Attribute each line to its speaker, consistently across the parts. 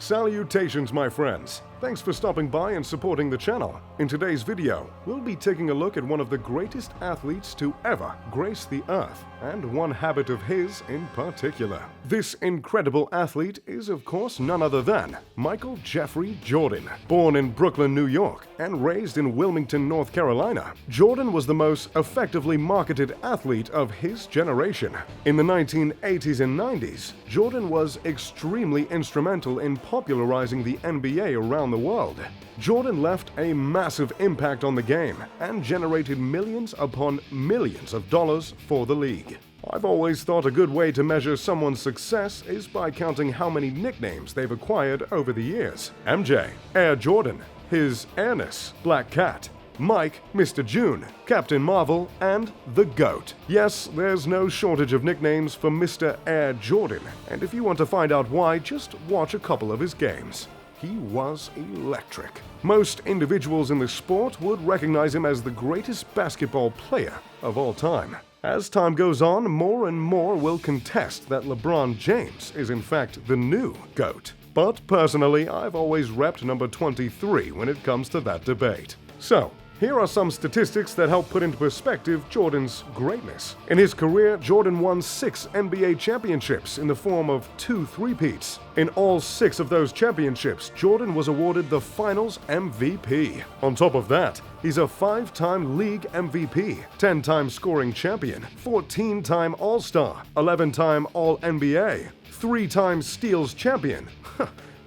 Speaker 1: Salutations, my friends! Thanks for stopping by and supporting the channel. In today's video, we'll be taking a look at one of the greatest athletes to ever grace the earth, and one habit of his in particular. This incredible athlete is, of course, none other than Michael Jeffrey Jordan. Born in Brooklyn, New York, and raised in Wilmington, North Carolina, Jordan was the most effectively marketed athlete of his generation. In the 1980s and 90s, Jordan was extremely instrumental in popularizing the NBA around the world. Jordan left a massive impact on the game and generated millions upon millions of dollars for the league. I've always thought a good way to measure someone's success is by counting how many nicknames they've acquired over the years. MJ, Air Jordan, his Airness, Black Cat, Mike, Mr. June, Captain Marvel, and the GOAT. Yes, there's no shortage of nicknames for Mr. Air Jordan, and if you want to find out why, just watch a couple of his games. He was electric. Most individuals in the sport would recognize him as the greatest basketball player of all time. As time goes on, more and more will contest that LeBron James is in fact the new GOAT. But personally, I've always repped number 23 when it comes to that debate. So, here are some statistics that help put into perspective Jordan's greatness. In his career, Jordan won 6 NBA championships in the form of 2 three-peats. In all 6 of those championships, Jordan was awarded the Finals MVP. On top of that, he's a 5-time league MVP, 10-time scoring champion, 14-time All-Star, 11-time All-NBA, 3-time Steals champion.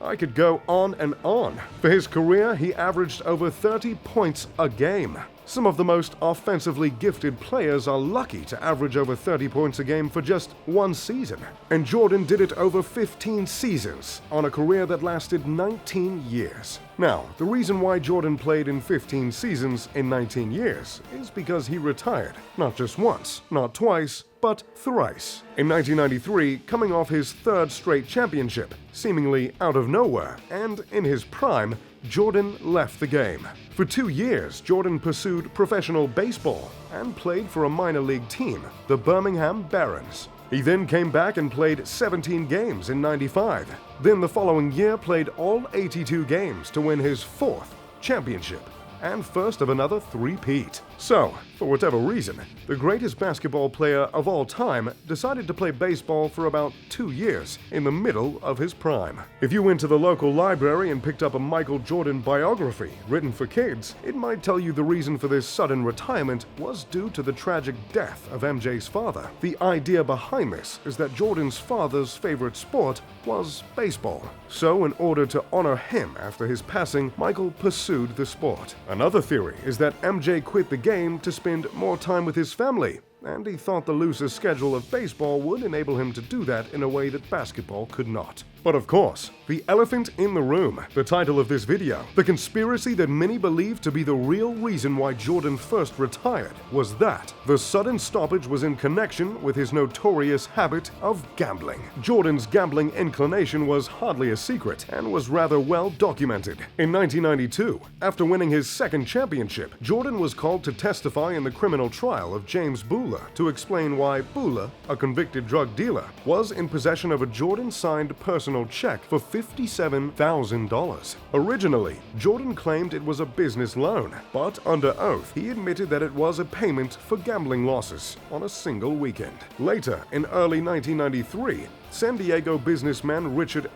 Speaker 1: I could go on and on. For his career, he averaged over 30 points a game. Some of the most offensively gifted players are lucky to average over 30 points a game for just one season. And Jordan did it over 15 seasons on a career that lasted 19 years. Now, the reason why Jordan played in 15 seasons in 19 years is because he retired, not just once, not twice, but thrice. In 1993, coming off his 3rd straight championship, seemingly out of nowhere, and in his prime, Jordan left the game. For 2 years, Jordan pursued professional baseball and played for a minor league team, the Birmingham Barons. He then came back and played 17 games in '95. Then the following year played all 82 games to win his 4th championship and first of another three-peat. So, for whatever reason, the greatest basketball player of all time decided to play baseball for about 2 years in the middle of his prime. If you went to the local library and picked up a Michael Jordan biography written for kids, it might tell you the reason for this sudden retirement was due to the tragic death of MJ's father. The idea behind this is that Jordan's father's favorite sport was baseball. So, in order to honor him after his passing, Michael pursued the sport. Another theory is that MJ quit the game to spend more time with his family, and he thought the looser schedule of baseball would enable him to do that in a way that basketball could not. But of course, the elephant in the room, the title of this video, the conspiracy that many believe to be the real reason why Jordan first retired, was that the sudden stoppage was in connection with his notorious habit of gambling. Jordan's gambling inclination was hardly a secret and was rather well documented. In 1992, after winning his 2nd championship, Jordan was called to testify in the criminal trial of James Booler to explain why Booler, a convicted drug dealer, was in possession of a Jordan-signed personal check for $57,000. Originally, Jordan claimed it was a business loan, but under oath, he admitted that it was a payment for gambling losses on a single weekend. Later, in early 1993, San Diego businessman Richard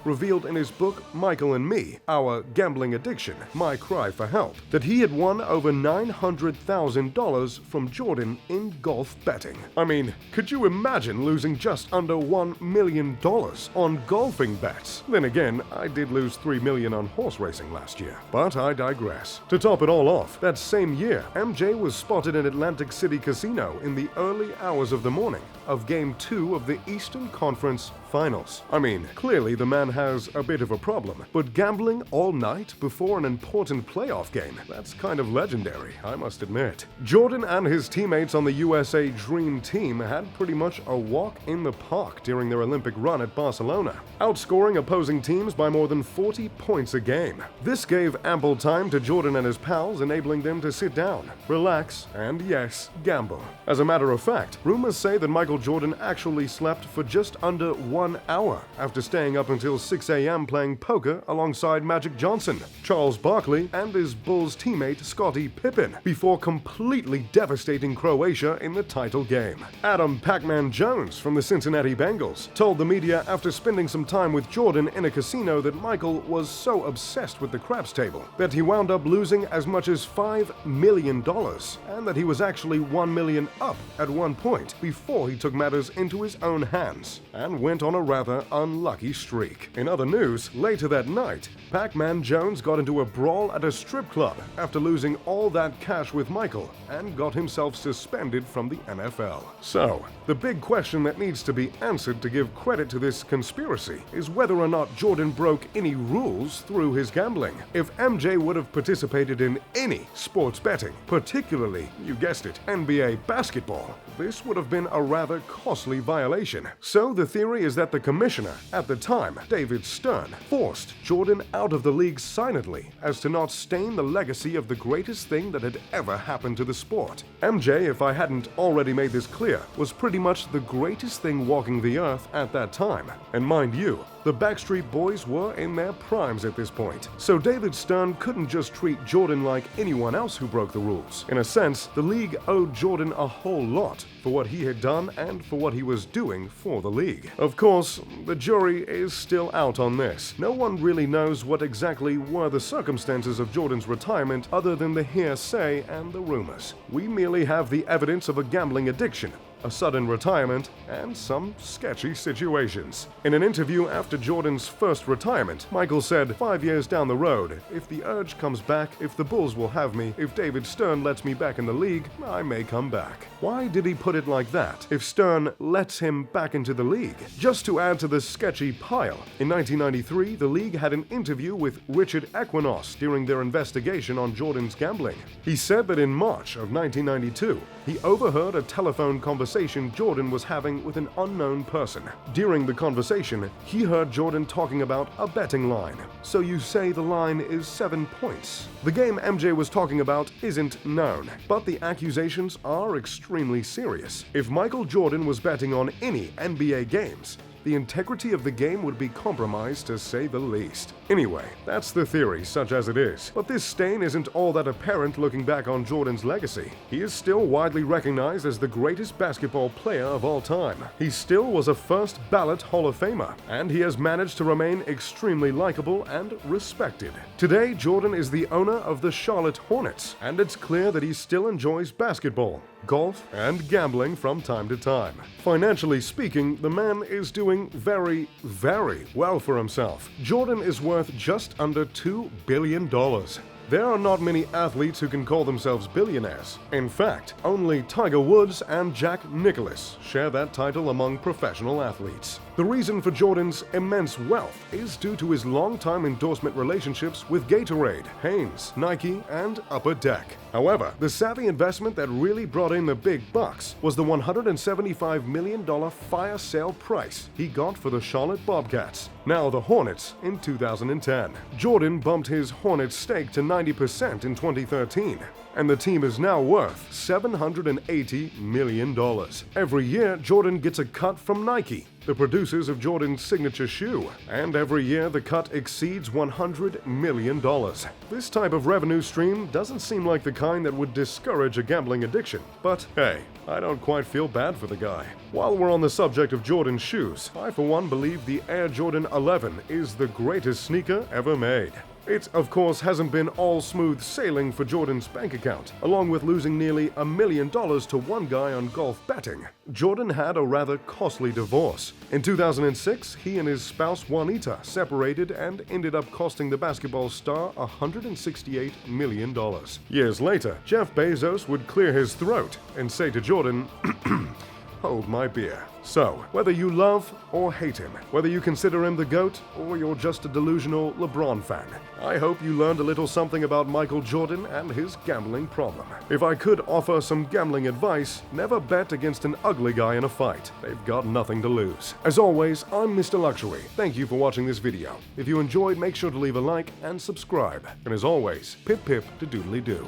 Speaker 1: revealed in his book Michael and Me, Our Gambling Addiction, My Cry for Help, that he had won over $900,000 from Jordan in golf betting. I mean, could you imagine losing just under $1 million on golfing bets? Then again, I did lose $3 million on horse racing last year, but I digress. To top it all off, that same year, MJ was spotted in Atlantic City Casino in the early hours of the morning of Game 2 of the Eastern Conference Finals. I mean, clearly the man has a bit of a problem, but gambling all night before an important playoff game, that's kind of legendary, I must admit. Jordan and his teammates on the USA Dream Team had pretty much a walk in the park during their Olympic run at Barcelona, outscoring opposing teams by more than 40 points a game. This gave ample time to Jordan and his pals, enabling them to sit down, relax, and yes, gamble. As a matter of fact, rumors say that Michael Jordan actually slept for just under 1 hour after staying up until 6 a.m. playing poker alongside Magic Johnson, Charles Barkley, and his Bulls teammate Scottie Pippen, before completely devastating Croatia in the title game. Adam "Pac-Man" Jones from the Cincinnati Bengals told the media after spending some time with Jordan in a casino that Michael was so obsessed with the craps table that he wound up losing as much as $5 million, and that he was actually $1 million up at one point before he took matters into his own hands and went on a rather unlucky streak. In other news, later that night, Pac-Man Jones got into a brawl at a strip club after losing all that cash with Michael and got himself suspended from the NFL. So, the big question that needs to be answered to give credit to this conspiracy is whether or not Jordan broke any rules through his gambling. If MJ would have participated in any sports betting, particularly, you guessed it, NBA basketball, this would have been a rather costly violation. So the theory is that the commissioner at the time, David Stern, forced Jordan out of the league silently as to not stain the legacy of the greatest thing that had ever happened to the sport. MJ, if I hadn't already made this clear, was pretty much the greatest thing walking the earth at that time. And mind you, the Backstreet Boys were in their primes at this point. So David Stern couldn't just treat Jordan like anyone else who broke the rules. In a sense, the league owed Jordan a whole lot for what he had done and for what he was doing for the league. Of course, the jury is still out on this. No one really knows what exactly were the circumstances of Jordan's retirement other than the hearsay and the rumors. We merely have the evidence of a gambling addiction, a sudden retirement, and some sketchy situations. In an interview after Jordan's first retirement, Michael said, "5 years down the road, if the urge comes back, if the Bulls will have me, if David Stern lets me back in the league, I may come back." Why did he put it like that, if Stern lets him back into the league? Just to add to the sketchy pile, in 1993, the league had an interview with Richard Equinos during their investigation on Jordan's gambling. He said that in March of 1992, he overheard a telephone conversation Jordan was having with an unknown person. During the conversation, he heard Jordan talking about a betting line. "So you say the line is 7 points?" The game MJ was talking about isn't known, but the accusations are extremely serious. If Michael Jordan was betting on any NBA games, the integrity of the game would be compromised, to say the least. Anyway, that's the theory, such as it is. But this stain isn't all that apparent looking back on Jordan's legacy. He is still widely recognized as the greatest basketball player of all time. He still was a first-ballot Hall of Famer, and he has managed to remain extremely likable and respected. Today, Jordan is the owner of the Charlotte Hornets, and it's clear that he still enjoys basketball, golf, and gambling from time to time. Financially speaking, the man is doing very, very well for himself. Jordan is worth just under $2 billion. There are not many athletes who can call themselves billionaires. In fact, only Tiger Woods and Jack Nicklaus share that title among professional athletes. The reason for Jordan's immense wealth is due to his long-time endorsement relationships with Gatorade, Hanes, Nike, and Upper Deck. However, the savvy investment that really brought in the big bucks was the $175 million fire sale price he got for the Charlotte Bobcats, now the Hornets, in 2010. Jordan bumped his Hornets stake to 90% in 2013, and the team is now worth $780 million. Every year, Jordan gets a cut from Nike, the producers of Jordan's signature shoe, and every year the cut exceeds $100 million. This type of revenue stream doesn't seem like the kind that would discourage a gambling addiction, but hey, I don't quite feel bad for the guy. While we're on the subject of Jordan's shoes, I for one believe the Air Jordan 11 is the greatest sneaker ever made. It, of course, hasn't been all smooth sailing for Jordan's bank account. Along with losing nearly $1 million to one guy on golf betting, Jordan had a rather costly divorce. In 2006, he and his spouse Juanita separated and ended up costing the basketball star $168 million. Years later, Jeff Bezos would clear his throat and say to Jordan, "Hold my beer." So, whether you love or hate him, whether you consider him the GOAT or you're just a delusional LeBron fan, I hope you learned a little something about Michael Jordan and his gambling problem. If I could offer some gambling advice, never bet against an ugly guy in a fight. They've got nothing to lose. As always, I'm Mr. Luxury. Thank you for watching this video. If you enjoyed, make sure to leave a like and subscribe. And as always, pip pip to doodly doo.